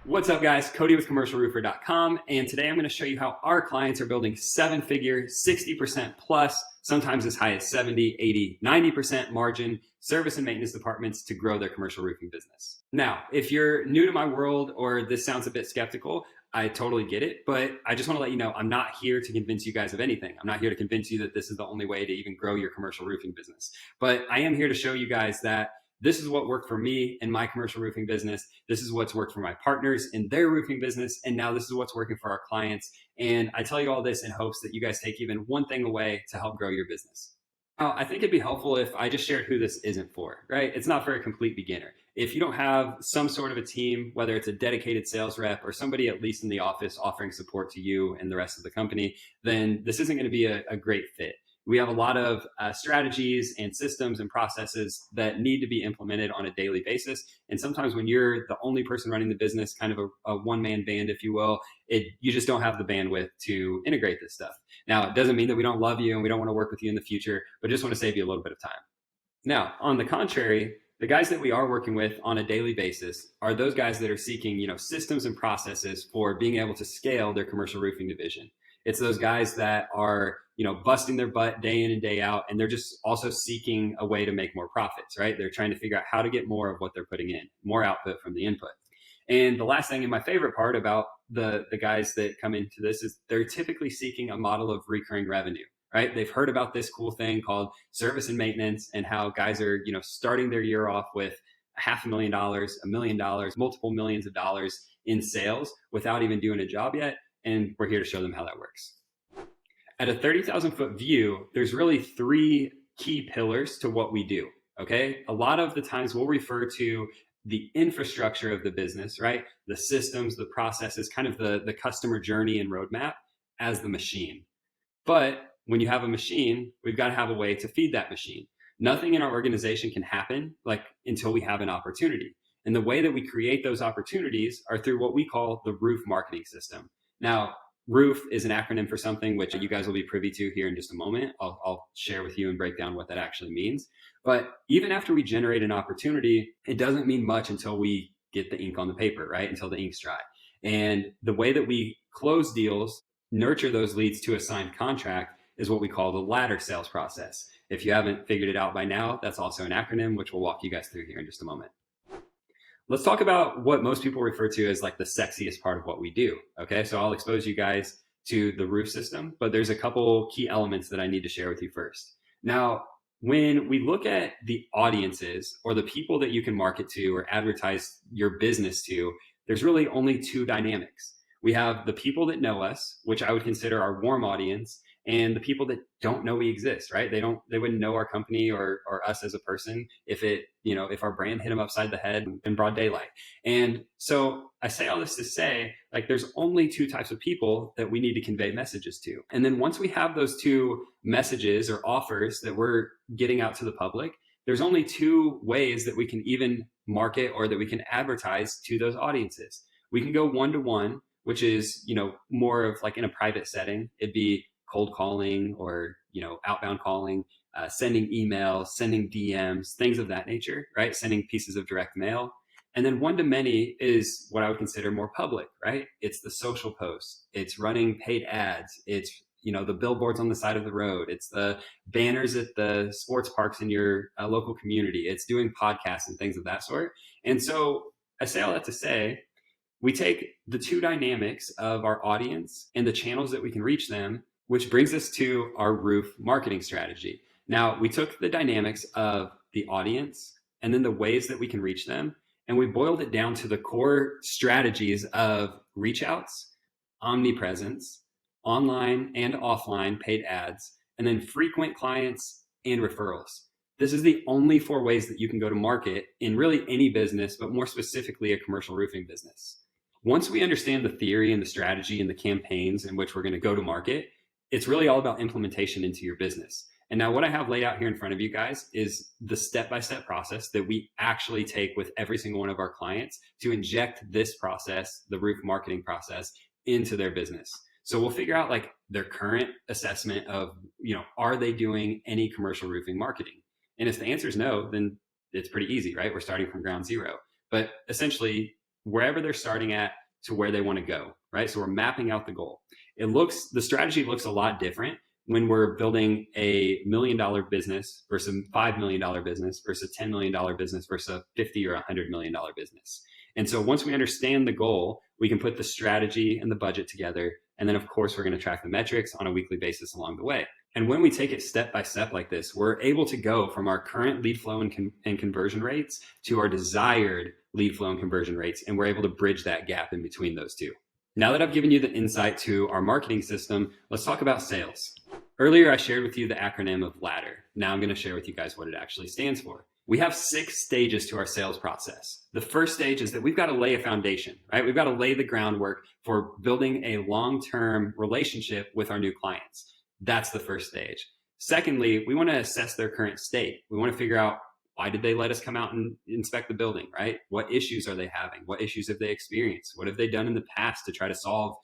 What's up, guys? Cody with commercialroofer.com, and today I'm going to show you how our clients are building seven-figure, 60% plus, sometimes as high as 70, 80, 90% margin service and maintenance departments to grow their commercial roofing business. Now, if you're new to my world or this sounds a bit skeptical, I totally get it, but I just want to let you know I'm not here to convince you guys of anything. I'm not here to convince you that this is the only way to even grow your commercial roofing business, but I am here to show you guys that this is what worked for me in my commercial roofing business. This is what's worked for my partners in their roofing business. And now this is what's working for our clients. And I tell you all this in hopes that you guys take even one thing away to help grow your business. Now, I think it'd be helpful if I just shared who this isn't for, right? It's not for a complete beginner. If you don't have some sort of a team, whether it's a dedicated sales rep or somebody at least in the office offering support to you and the rest of the company, then this isn't going to be a great fit. We have a lot of strategies and systems and processes that need to be implemented on a daily basis. And sometimes when you're the only person running the business, kind of a one-man band, if you will, you just don't have the bandwidth to integrate this stuff. Now, it doesn't mean that we don't love you and we don't want to work with you in the future, but just want to save you a little bit of time. Now, on the contrary, the guys that we are working with on a daily basis are those guys that are seeking, systems and processes for being able to scale their commercial roofing division. It's those guys that are, busting their butt day in and day out, and they're just also seeking a way to make more profits, right? They're trying to figure out how to get more of what they're putting in, more output from the input. And the last thing, and my favorite part about the guys that come into this, is they're typically seeking a model of recurring revenue, right? They've heard about this cool thing called service and maintenance, and how guys are, starting their year off with $500,000, $1 million, multiple millions of dollars in sales without even doing a job yet. And we're here to show them how that works. At a 30,000 foot view, there's really three key pillars to what we do, okay? A lot of the times we'll refer to the infrastructure of the business, right? The systems, the processes, kind of the customer journey and roadmap as the machine. But when you have a machine, we've got to have a way to feed that machine. Nothing in our organization can happen until we have an opportunity. And the way that we create those opportunities are through what we call the roof marketing system. Now, roof is an acronym for something which you guys will be privy to here in just a moment. I'll share with you and break down what that actually means. But even after we generate an opportunity, it doesn't mean much until we get the ink on the paper, right? Until the ink's dry. And the way that we close deals, nurture those leads to a signed contract, is what we call the ladder sales process. If you haven't figured it out by now, that's also an acronym, which we'll walk you guys through here in just a moment. Let's talk about what most people refer to as the sexiest part of what we do. Okay, so I'll expose you guys to the roof system, but there's a couple key elements that I need to share with you first. Now, when we look at the audiences or the people that you can market to or advertise your business to, there's really only two dynamics. We have the people that know us, which I would consider our warm audience, and the people that don't know we exist, right? They wouldn't know our company or us as a person if our brand hit them upside the head in broad daylight. And so I say all this to say, there's only two types of people that we need to convey messages to. And then once we have those two messages or offers that we're getting out to the public, there's only two ways that we can even market or that we can advertise to those audiences. We can go one-to-one, which is, more of in a private setting. It'd be cold calling or, outbound calling, sending emails, sending DMs, things of that nature, right? Sending pieces of direct mail. And then one-to-many is what I would consider more public, right? It's the social posts. It's running paid ads. It's, the billboards on the side of the road. It's the banners at the sports parks in your local community. It's doing podcasts and things of that sort. And so I say all that to say, we take the two dynamics of our audience and the channels that we can reach them, which brings us to our roof marketing strategy. Now, we took the dynamics of the audience and then the ways that we can reach them, and we boiled it down to the core strategies of reach outs, omnipresence, online and offline paid ads, and then frequent clients and referrals. This is the only four ways that you can go to market in really any business, but more specifically a commercial roofing business. Once we understand the theory and the strategy and the campaigns in which we're going to go to market, it's really all about implementation into your business. And now what I have laid out here in front of you guys is the step-by-step process that we actually take with every single one of our clients to inject this process, the roof marketing process, into their business. So we'll figure out their current assessment of, are they doing any commercial roofing marketing? And if the answer is no, then it's pretty easy, right? We're starting from ground zero. But essentially, wherever they're starting at to where they want to go, right? So we're mapping out the goal. The strategy looks a lot different when we're building a $1 million business versus a $5 million business versus a $10 million business versus a 50 or $100 million business. And so once we understand the goal, we can put the strategy and the budget together. And then of course, we're going to track the metrics on a weekly basis along the way. And when we take it step by step like this, we're able to go from our current lead flow and conversion rates to our desired lead flow and conversion rates. And we're able to bridge that gap in between those two. Now that I've given you the insight to our marketing system, let's talk about sales. Earlier, I shared with you the acronym of LADDER. Now I'm going to share with you guys what it actually stands for. We have 6 stages to our sales process. The first stage is that we've got to lay a foundation, right? We've got to lay the groundwork for building a long-term relationship with our new clients. That's the first stage. Secondly, we want to assess their current state. We want to figure out, why did they let us come out and inspect the building, right? What issues are they having? What issues have they experienced? What have they done in the past to try to solve,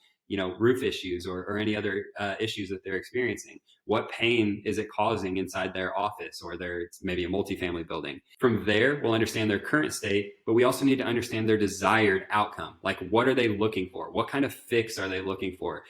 roof issues or any other issues that they're experiencing? What pain is it causing inside their office or maybe a multifamily building? From there, we'll understand their current state, but we also need to understand their desired outcome. Like, what are they looking for? What kind of fix are they looking for?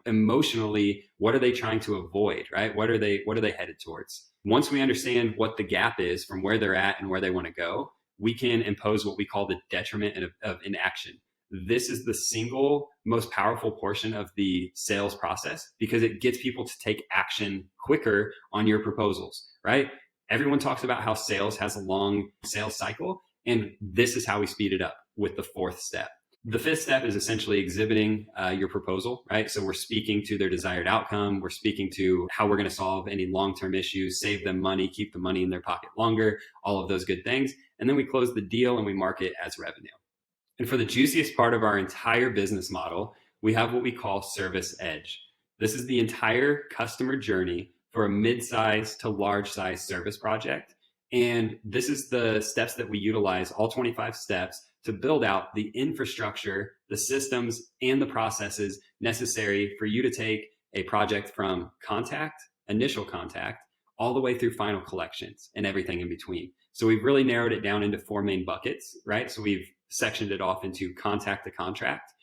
Emotionally, what are they trying to avoid, right? What are they headed towards? Once we understand what the gap is from where they're at and where they want to go, we can impose what we call the detriment of inaction. This is the single most powerful portion of the sales process because it gets people to take action quicker on your proposals, right? Everyone talks about how sales has a long sales cycle, and this is how we speed it up with the 4th step. The 5th step is essentially exhibiting your proposal, right? So we're speaking to their desired outcome. We're speaking to how we're going to solve any long-term issues, save them money, keep the money in their pocket longer, all of those good things. And then we close the deal and we mark it as revenue. And for the juiciest part of our entire business model, we have what we call Service Edge. This is the entire customer journey for a mid-size to large-size service project. And this is the steps that we utilize, all 25 steps, to build out the infrastructure, the systems, and the processes necessary for you to take a project from initial contact, all the way through final collections and everything in between. So we've really narrowed it down into 4 main buckets, right? So we've sectioned it off into contact to contract,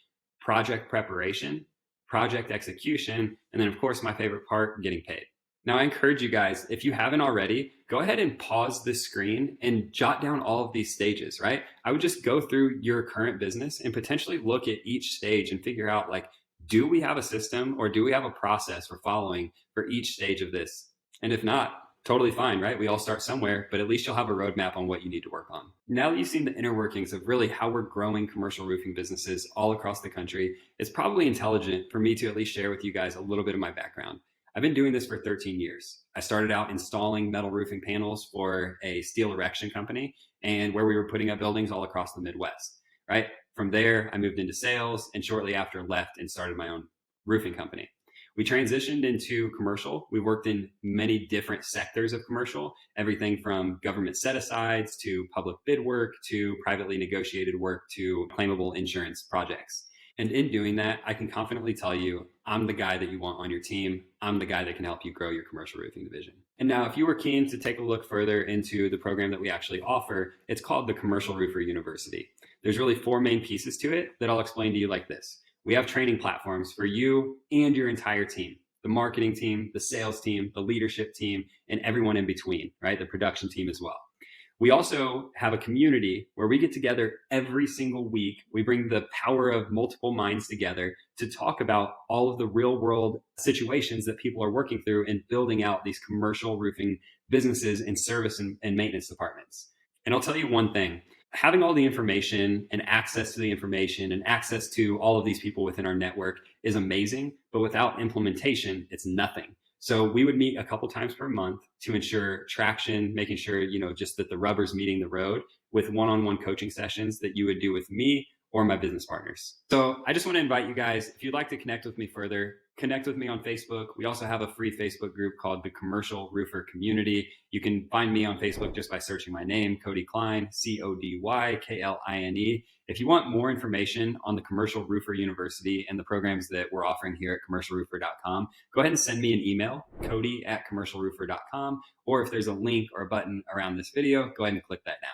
project preparation, project execution, and then of course, my favorite part, getting paid. Now, I encourage you guys, if you haven't already, go ahead and pause this screen and jot down all of these stages, right? I would just go through your current business and potentially look at each stage and figure out, like, do we have a system or do we have a process we're following for each stage of this? And if not, totally fine, right? We all start somewhere, but at least you'll have a roadmap on what you need to work on. Now that you've seen the inner workings of really how we're growing commercial roofing businesses all across the country, it's probably intelligent for me to at least share with you guys a little bit of my background. I've been doing this for 13 years. I started out installing metal roofing panels for a steel erection company and where we were putting up buildings all across the Midwest, right? From there, I moved into sales and shortly after left and started my own roofing company. We transitioned into commercial. We worked in many different sectors of commercial, everything from government set-asides to public bid work to privately negotiated work to claimable insurance projects. And in doing that, I can confidently tell you, I'm the guy that you want on your team. I'm the guy that can help you grow your commercial roofing division. And now, if you were keen to take a look further into the program that we actually offer, it's called the Commercial Roofer University. There's really 4 main pieces to it that I'll explain to you like this. We have training platforms for you and your entire team, the marketing team, the sales team, the leadership team, and everyone in between, right? The production team as well. We also have a community where we get together every single week. We bring the power of multiple minds together to talk about all of the real world situations that people are working through in building out these commercial roofing businesses and service and maintenance departments. And I'll tell you one thing. Having all the information and access to the information and access to all of these people within our network is amazing, but without implementation, it's nothing. So we would meet a couple times per month to ensure traction, making sure, just that the rubber's meeting the road with one-on-one coaching sessions that you would do with me or my business partners. So I just want to invite you guys, if you'd like to connect with me further, connect with me on Facebook. We also have a free Facebook group called the Commercial Roofer Community. You can find me on Facebook just by searching my name, Cody Klein, CodyKline. If you want more information on the Commercial Roofer University and the programs that we're offering here at commercialroofer.com, go ahead and send me an email, Cody@commercialroofer.com, or if there's a link or a button around this video, go ahead and click that now.